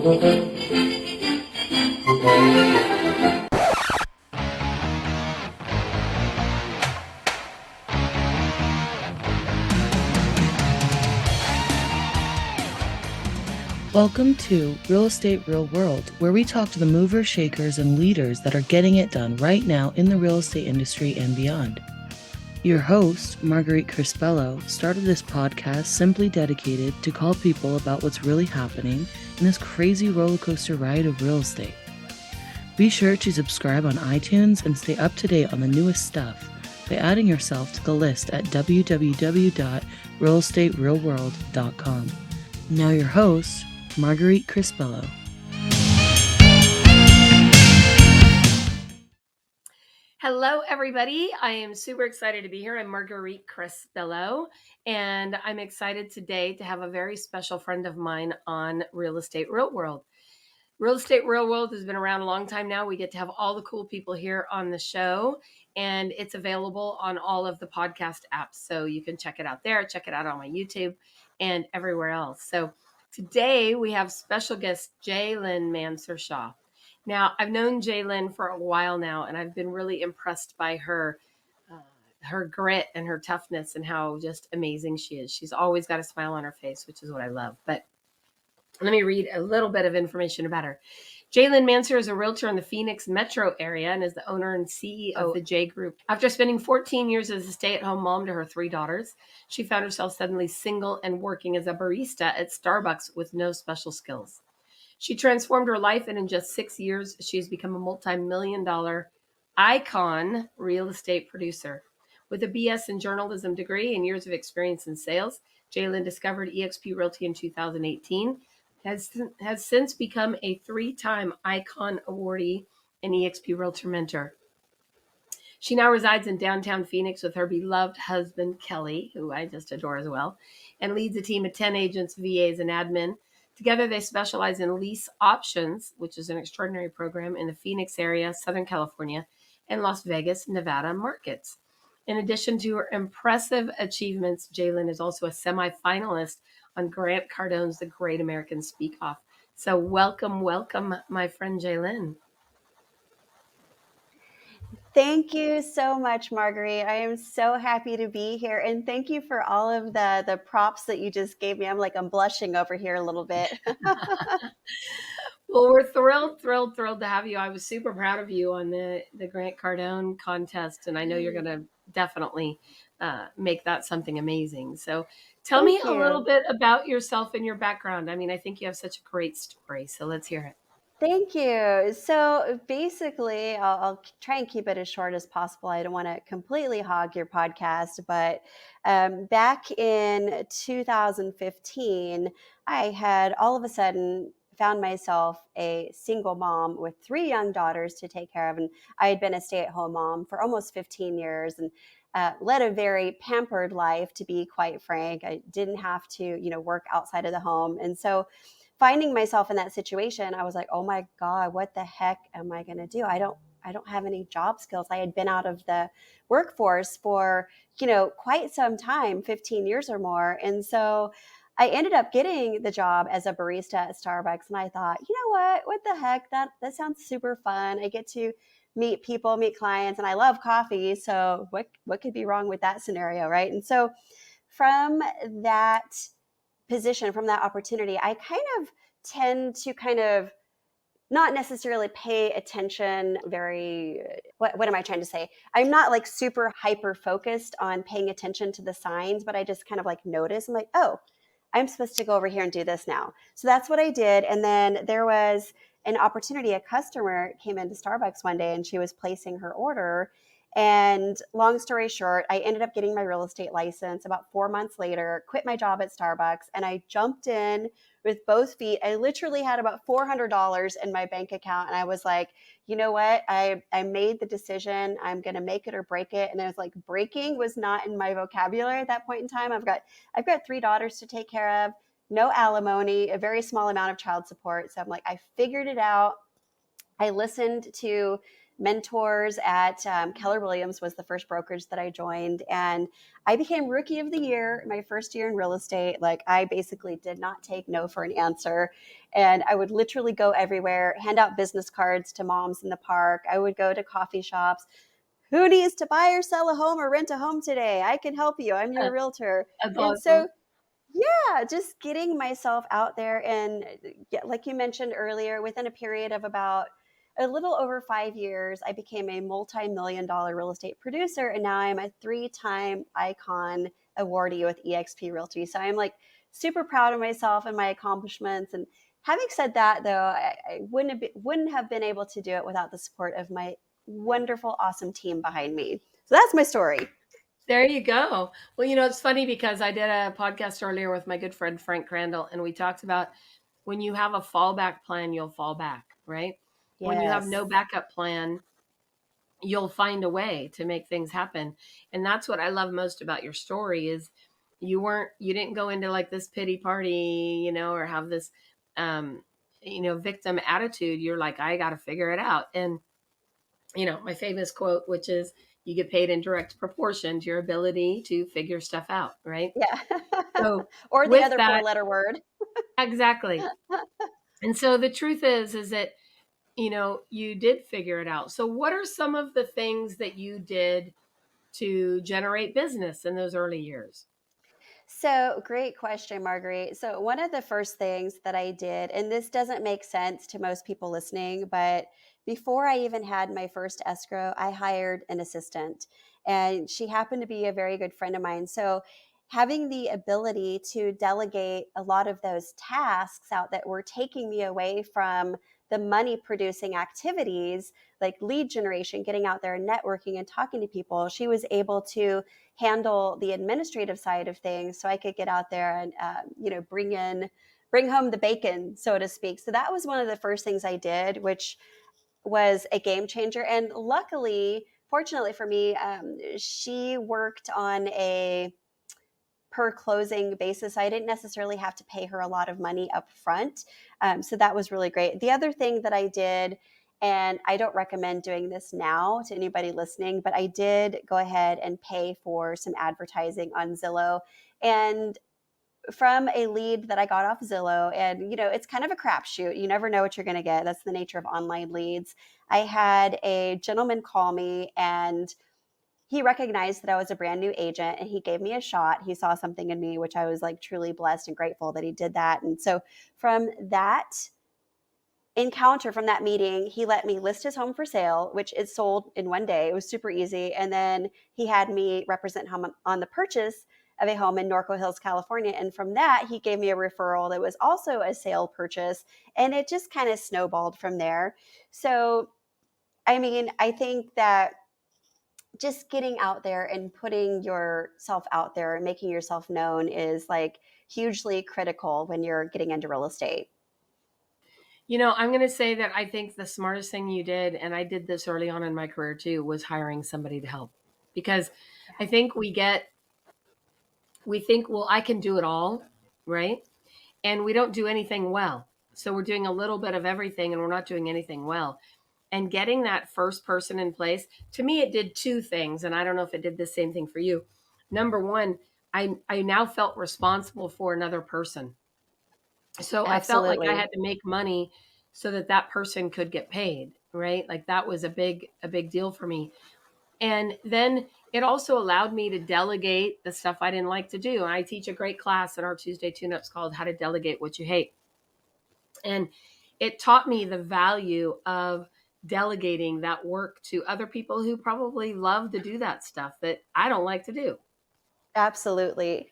Welcome to Real Estate Real World, where we talk to the movers, shakers, and leaders that are getting it done right now in the real estate industry and beyond. Your host, Marguerite Crispello, started this podcast simply dedicated to call people about what's really happening in this crazy roller coaster ride of real estate. Be sure to subscribe on iTunes and stay up to date on the newest stuff by adding yourself to the list at www.realestaterealworld.com. Now your host, Marguerite Crispello. Hello, everybody. I am super excited to be here. I'm Marguerite Crispello, and I'm excited today to have a very special friend of mine on Real Estate Real World. Real Estate Real World has been around a long time now. We get to have all the cool people here on the show, and it's available on all of the podcast apps. So you can check it out there, check it out on my YouTube and everywhere else. So today we have special guest JaLynn Manser. Now, I've known JaLynn for a while now, and I've been really impressed by her grit and her toughness and how just amazing she is. She's always got a smile on her face, which is what I love. But let me read a little bit of information about her. JaLynn Manser is a realtor in the Phoenix metro area and is the owner and CEO of the J Group. After spending 14 years as a stay-at-home mom to her 3 daughters, she found herself suddenly single and working as a barista at Starbucks with no special skills. She transformed her life, and in just 6 years, she has become a multi-million-dollar icon real estate producer. With a BS in journalism degree and years of experience in sales, JaLynn discovered eXp Realty in 2018, has since become a 3-time Icon Awardee and eXp Realtor Mentor. She now resides in downtown Phoenix with her beloved husband, Kelly, who I just adore as well, and leads a team of 10 agents, VAs, and admin. Together, they specialize in lease options, which is an extraordinary program in the Phoenix area, Southern California, and Las Vegas, Nevada markets. In addition to her impressive achievements, JaLynn is also a semi-finalist on Grant Cardone's The Great American Speak Off. So welcome, my friend JaLynn. Thank you so much, Marguerite. I am so happy to be here. And thank you for all of the props that you just gave me. I'm blushing over here a little bit. Well, we're thrilled to have you. I was super proud of you on the Grant Cardone contest, and I know you're going to definitely make that something amazing. So tell me a little bit about yourself and your background. I mean, I think you have such a great story, so let's hear it. Thank you. So basically, I'll try and keep it as short as possible. I don't want to completely hog your podcast, but back in 2015, I had all of a sudden found myself a single mom with 3 young daughters to take care of. And I had been a stay-at-home mom for almost 15 years and led a very pampered life, to be quite frank. I didn't have to, work outside of the home. And so finding myself in that situation, I was like, oh my God, what the heck am I going to do? I don't have any job skills. I had been out of the workforce for, quite some time, 15 years or more. And so I ended up getting the job as a barista at Starbucks. And I thought, you know what the heck? That sounds super fun. I get to meet people, meet clients, and I love coffee. So what could be wrong with that scenario, right? And so from that position, from that opportunity, I kind of tend to not necessarily pay attention what am I trying to say? I'm not like super hyper focused on paying attention to the signs, but I just kind of like notice. I'm like, oh, I'm supposed to go over here and do this now. So that's what I did. And then there was an opportunity. A customer came into Starbucks one day and she was placing her order. And long story short, I ended up getting my real estate license about 4 months later, quit my job at Starbucks, and I jumped in with both feet. I literally had about $400 in my bank account. And I was like, you know what? I made the decision. I'm going to make it or break it. And I was like, breaking was not in my vocabulary at that point in time. I've got 3 daughters to take care of, no alimony, a very small amount of child support. So I'm like, I figured it out. I listened to mentors at Keller Williams was the first brokerage that I joined. And I became rookie of the year my first year in real estate. Like, I basically did not take no for an answer. And I would literally go everywhere, hand out business cards to moms in the park. I would go to coffee shops. Who needs to buy or sell a home or rent a home today? I can help you. I'm your realtor. That's And awesome. so, yeah, just getting myself out there. And like you mentioned earlier, within a period of about a little over 5 years, I became a multi-million-dollar real estate producer. And now I'm a 3-time icon awardee with eXp Realty. So I'm like super proud of myself and my accomplishments. And having said that, though, I wouldn't have been able to do it without the support of my wonderful, awesome team behind me. So that's my story. There you go. Well, it's funny because I did a podcast earlier with my good friend Frank Crandall, and we talked about when you have a fallback plan, you'll fall back, right? When you have no Yes. backup plan, you'll find a way to make things happen. And that's what I love most about your story is you didn't go into like this pity party, or have this, victim attitude. You're like, I got to figure it out. And, my famous quote, which is, you get paid in direct proportion to your ability to figure stuff out, right? Yeah. So Or the with other that, four-letter word. exactly. And so the truth is that, you did figure it out. So what are some of the things that you did to generate business in those early years? So, great question, Marguerite. So, one of the first things that I did, and this doesn't make sense to most people listening, but before I even had my first escrow, I hired an assistant, and she happened to be a very good friend of mine. So, having the ability to delegate a lot of those tasks out that were taking me away from the money producing activities like lead generation, getting out there and networking and talking to people, she was able to handle the administrative side of things so I could get out there and bring home the bacon, so to speak. So that was one of the first things I did, which was a game changer. And luckily, fortunately for me, she worked on a per closing basis. I didn't necessarily have to pay her a lot of money up front. So that was really great. The other thing that I did, and I don't recommend doing this now to anybody listening, but I did go ahead and pay for some advertising on Zillow. And from a lead that I got off Zillow, and it's kind of a crapshoot. You never know what you're going to get. That's the nature of online leads. I had a gentleman call me, and he recognized that I was a brand new agent, and he gave me a shot. He saw something in me, which I was like truly blessed and grateful that he did that. And so from that encounter, from that meeting, he let me list his home for sale, which is sold in one day. It was super easy. And then he had me represent him on the purchase of a home in Norco Hills, California. And from that, he gave me a referral that was also a sale purchase. And it just kind of snowballed from there. So, I mean, I think that just getting out there and putting yourself out there and making yourself known is like hugely critical when you're getting into real estate. I'm going to say that I think the smartest thing you did, and I did this early on in my career too, was hiring somebody to help. Because I think we think, well, I can do it all, right? And we don't do anything well. So we're doing a little bit of everything and we're not doing anything well. And getting that first person in place, to me, it did two things. And I don't know if it did the same thing for you. Number one, I now felt responsible for another person. So I felt like I Absolutely. had to make money so that that person could get paid, right? Like that was a big deal for me. And then it also allowed me to delegate the stuff I didn't like to do. And I teach a great class in our Tuesday tune-ups called How to Delegate What You Hate. And it taught me the value of delegating that work to other people who probably love to do that stuff that I don't like to do. Absolutely.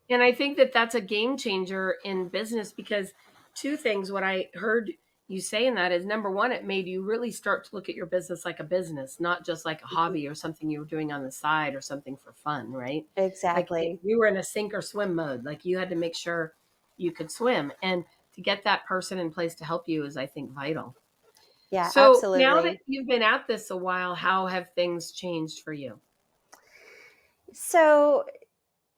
And I think that that's a game changer in business because two things, what I heard you say in that is number one, it made you really start to look at your business like a business, not just like a hobby or something you were doing on the side or something for fun, right? Like Exactly. you were in a sink or swim mode. Like you had to make sure you could swim. And to get that person in place to help you is, I think, vital. Yeah, So now that absolutely. you've been at this a while, how have things changed for you? So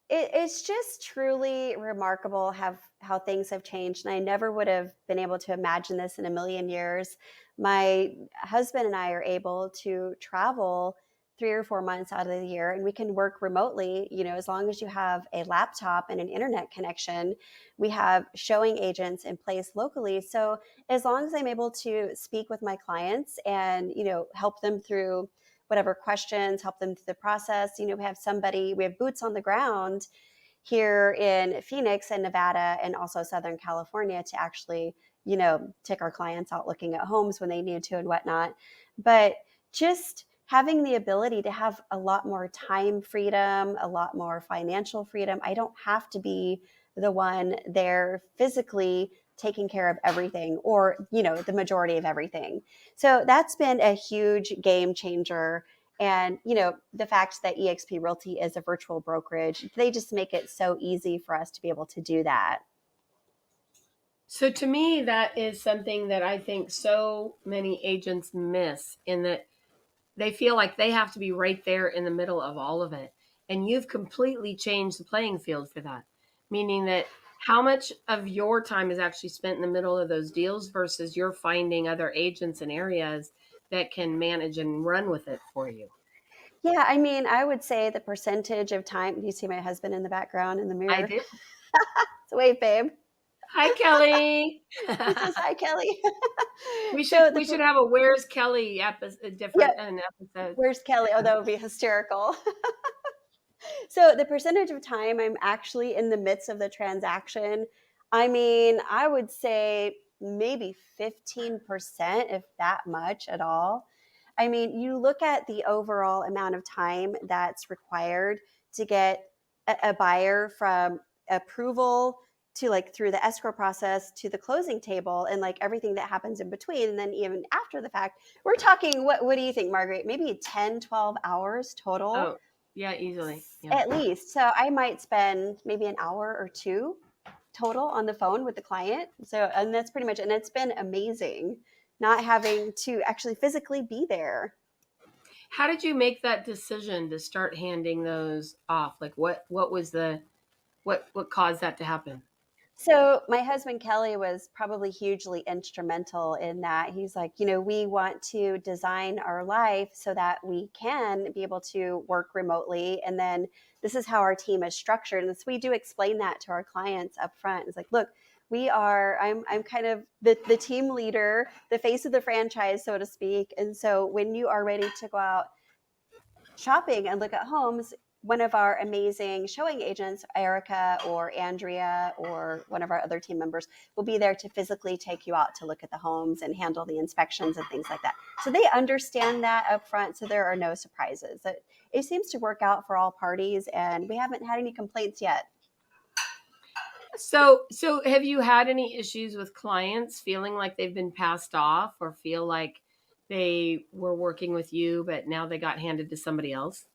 it's just truly remarkable how things have changed. And I never would have been able to imagine this in a million years. my husband and I are able to travel 3 or 4 months out of the year, and we can work remotely, as long as you have a laptop and an internet connection. We have showing agents in place locally. So as long as I'm able to speak with my clients and, help them through whatever questions, help them through the process, we have boots on the ground here in Phoenix and Nevada and also Southern California to actually, take our clients out looking at homes when they need to and whatnot. But just having the ability to have a lot more time freedom, a lot more financial freedom. I don't have to be the one there physically taking care of everything or, the majority of everything. So that's been a huge game changer. And, the fact that eXp Realty is a virtual brokerage, they just make it so easy for us to be able to do that. So to me, that is something that I think so many agents miss, in that they feel like they have to be right there in the middle of all of it. And you've completely changed the playing field for that, meaning that how much of your time is actually spent in the middle of those deals versus you're finding other agents in areas that can manage and run with it for you. Yeah, I mean, I would say the percentage of time, you see my husband in the background in the I mirror. did. So wait, babe. Hi, Kelly. He says, hi, Kelly. we should So we should have a Where's Kelly yeah, different an episode. where's Kelly? Oh, that would be hysterical. So the percentage of time I'm actually in the midst of the transaction, I mean, I would say maybe 15%, if that much at all. I mean, you look at the overall amount of time that's required to get a buyer from approval to like through the escrow process to the closing table and like everything that happens in between. And then even after the fact, we're talking, what do you think, Marguerite? Maybe 10, 12 hours total? Oh, yeah, easily. Yeah. At least. So I might spend maybe an hour or two total on the phone with the client. So, and that's pretty much, and it's been amazing not having to actually physically be there. How did you make that decision to start handing those off? Like what was the what caused that to happen? So my husband Kelly was probably hugely instrumental in that. He's like, we want to design our life so that we can be able to work remotely. And then this is how our team is structured. And so we do explain that to our clients up front. It's like, look, I'm kind of the team leader, the face of the franchise, so to speak. And so when you are ready to go out shopping and look at homes, one of our amazing showing agents, Erica or Andrea or one of our other team members, will be there to physically take you out to look at the homes and handle the inspections and things like that. So they understand that up front, so there are no surprises. It seems to work out for all parties, and we haven't had any complaints yet. So have you had any issues with clients feeling like they've been passed off, or feel like they were working with you but now they got handed to somebody else?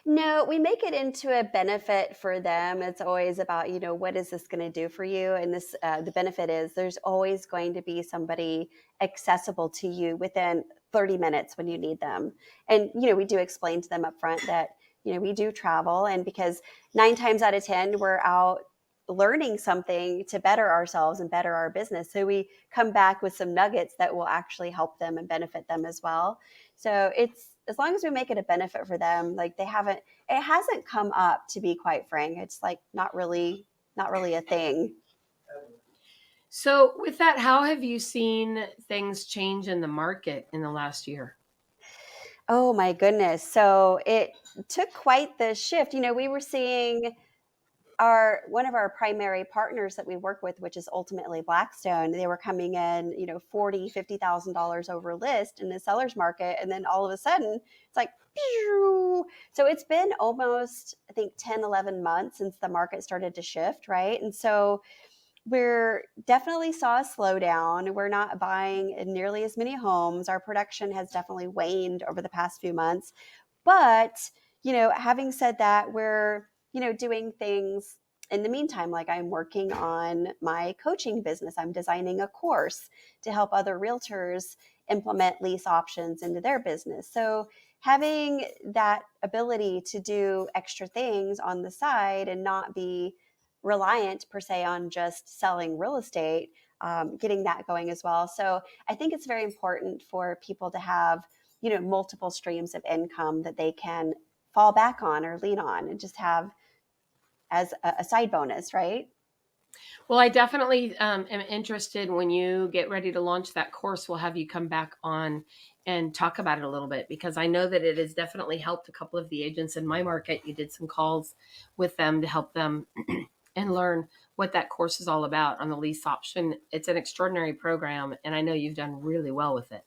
No, we make it into a benefit for them. It's always about, what is this going to do for you? And the benefit is there's always going to be somebody accessible to you within 30 minutes when you need them. And, we do explain to them up front that, we do travel. And because 9 times out of 10, we're out learning something to better ourselves and better our business. So we come back with some nuggets that will actually help them and benefit them as well. So it's, as long as we make it a benefit for them, like it hasn't come up, to be quite frank. It's like not really a thing. So with that, how have you seen things change in the market in the last year? Oh my goodness. So it took quite the shift. We were seeing one of our primary partners that we work with, which is ultimately Blackstone, they were coming in, $40,000-$50,000 over list in the seller's market. And then all of a sudden it's like, pew! So it's been almost, I think, 10, 11 months since the market started to shift. Right. And so we're definitely saw a slowdown. We're not buying nearly as many homes. Our production has definitely waned over the past few months. But, having said that, we're, doing things in the meantime. Like I'm working on my coaching business. I'm designing a course to help other realtors implement lease options into their business. So having that ability to do extra things on the side and not be reliant per se on just selling real estate, getting that going as well. So I think it's very important for people to have, multiple streams of income that they can fall back on or lean on and just have as a side bonus, right? Well, I definitely am interested when you get ready to launch that course. We'll have you come back on and talk about it a little bit, because I know that it has definitely helped a couple of the agents in my market. You did some calls with them to help them and learn what that course is all about on the lease option. It's an extraordinary program, and I know you've done really well with it.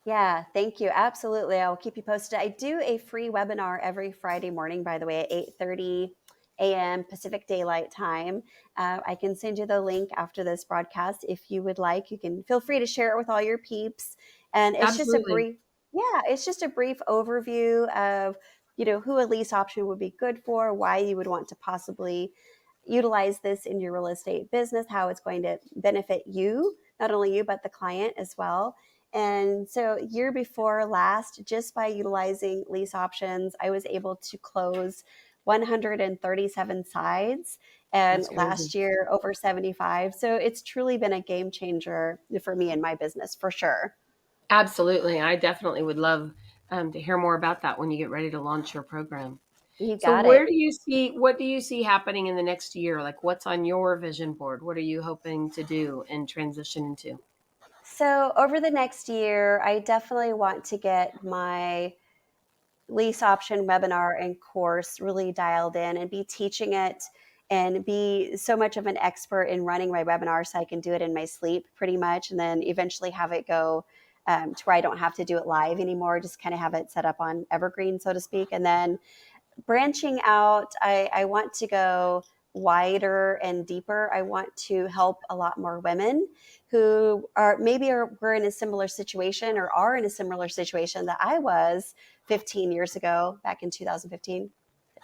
Yeah, thank you. Absolutely. I'll keep you posted. I do a free webinar every Friday morning, by the way, at 8:30 a.m. Pacific Daylight Time. I can send you the link after this broadcast if you would like. You can feel free to share it with all your peeps. And it's just Absolutely. it's just a brief overview of, who a lease option would be good for, why you would want to possibly utilize this in your real estate business, how it's going to benefit you, not only you, but the client as well. And so year before last, just by utilizing lease options, I was able to close 137 sides, and That's crazy. last year over 75. So it's truly been a game changer for me and my business, for sure. Absolutely. I definitely would love to hear more about that when you get ready to launch your program. You So got it. what do you see happening in the next year? Like, what's on your vision board? What are you hoping to do and transition into? So over the next year, I definitely want to get my lease option webinar and course really dialed in and be teaching it and be so much of an expert in running my webinar so I can do it in my sleep pretty much, and then eventually have it go to where I don't have to do it live anymore, just kind of have it set up on evergreen, so to speak. And then branching out, I want to go wider and deeper. I want to help a lot more women who were in a similar situation or are in a similar situation that I was 15 years ago, back in 2015.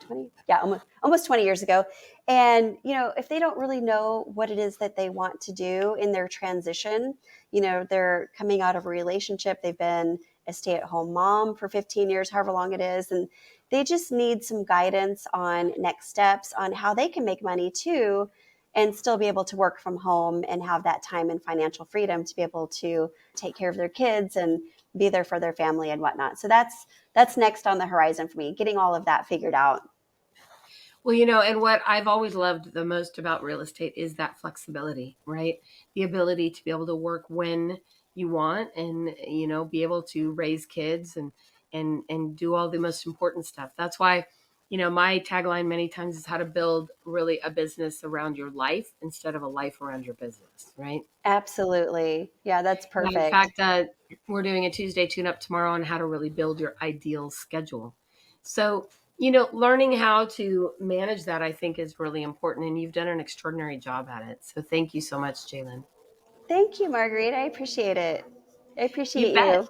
20? Yeah, almost 20 years ago. And, if they don't really know what it is that they want to do in their transition, they're coming out of a relationship, they've been a stay-at-home mom for 15 years, however long it is, and they just need some guidance on next steps on how they can make money too and still be able to work from home and have that time and financial freedom to be able to take care of their kids and be there for their family and whatnot. So that's next on the horizon for me, getting all of that figured out. Well, and what I've always loved the most about real estate is that flexibility, right? The ability to be able to work when you want and, be able to raise kids and do all the most important stuff. That's why, my tagline many times is how to build really a business around your life instead of a life around your business, right? Absolutely. Yeah, that's Yeah, in perfect. fact, we're doing a Tuesday tune-up tomorrow on how to really build your ideal schedule. So, learning how to manage that, I think, is really important. And you've done an extraordinary job at it. So thank you so much, JaLynn. Thank you, Marguerite. I appreciate it. I You appreciate bet. you.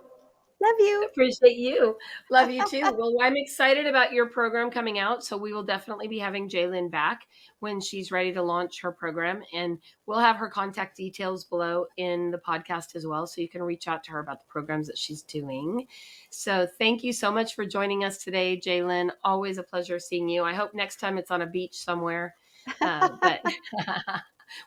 Love you. Appreciate you. Love you too. Well, I'm excited about your program coming out. So we will definitely be having JaLynn back when she's ready to launch her program. And we'll have her contact details below in the podcast as well. So you can reach out to her about the programs that she's doing. So thank you so much for joining us today, JaLynn. Always a pleasure seeing you. I hope next time it's on a beach somewhere. But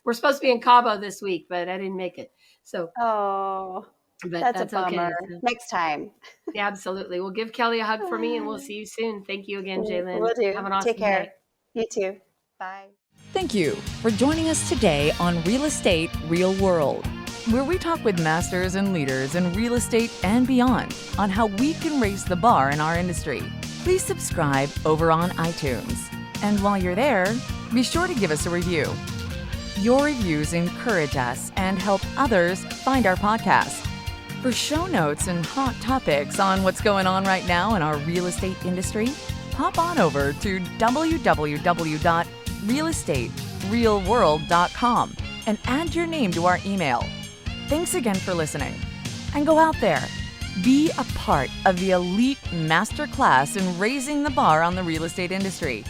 we're supposed to be in Cabo this week, but I didn't make it. So, Oh, but that's a that's okay. bummer. So, Next time. yeah, absolutely. We'll give Kelly a hug for me and we'll see you soon. Thank you again, JaLynn. Will do. Have an Take awesome day. care. You too. Bye. Thank you for joining us today on Real Estate Real World, where we talk with masters and leaders in real estate and beyond on how we can raise the bar in our industry. Please subscribe over on iTunes. And while you're there, be sure to give us a review. Your reviews encourage us and help others find our podcast. For show notes and hot topics on what's going on right now in our real estate industry, hop on over to www.realestaterealworld.com and add your name to our email. Thanks again for listening. And go out there, be a part of the elite masterclass in raising the bar on the real estate industry.